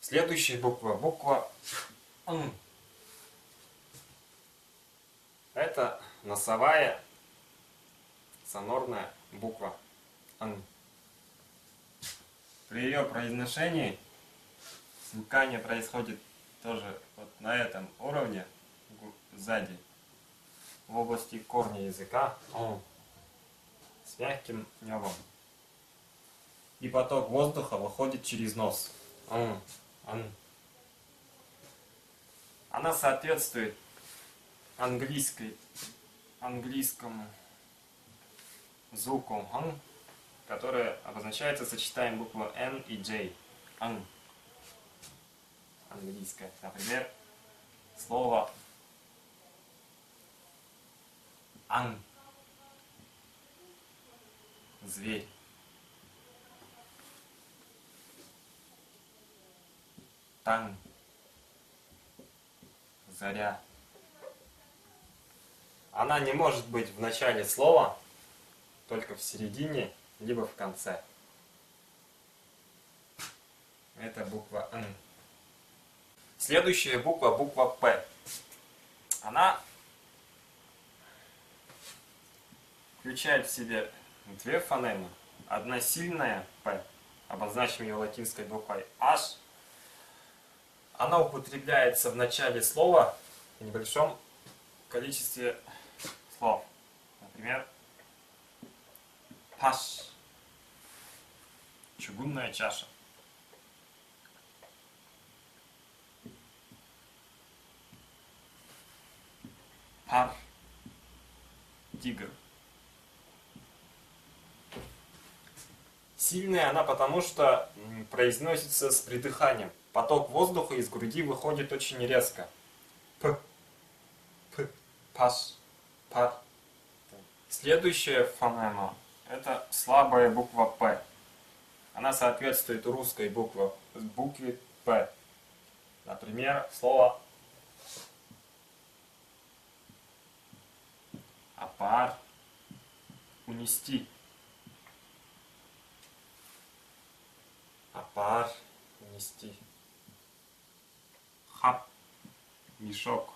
Следующая буква, буква Н. Это носовая сонорная буква Н. При ее произношении смыкание происходит тоже вот на этом уровне, сзади, в области корня языка, с мягким небом. И поток воздуха выходит через нос. Она соответствует английскому звуку «н», который обозначается сочетанием буквы «н» и «j». «Н». Английское. Например, слово «ан» – зверь. «Тан» – заря. Она не может быть в начале слова, только в середине, либо в конце. Это буква «Н». Следующая буква, буква «П». Она включает в себе две фонемы. Одна сильная «П», обозначим ее латинской буквой H. Она употребляется в начале слова в небольшом количестве слов. Например, паш – чугунная чаша. Пар – тигр. Сильная она потому, что произносится с придыханием. Поток воздуха из груди выходит очень резко. П, паш, пар. Следующая фонема – это слабая буква П. Она соответствует русской букве П. Например, слово опар – унести. Опар – унести. Хап – мешок.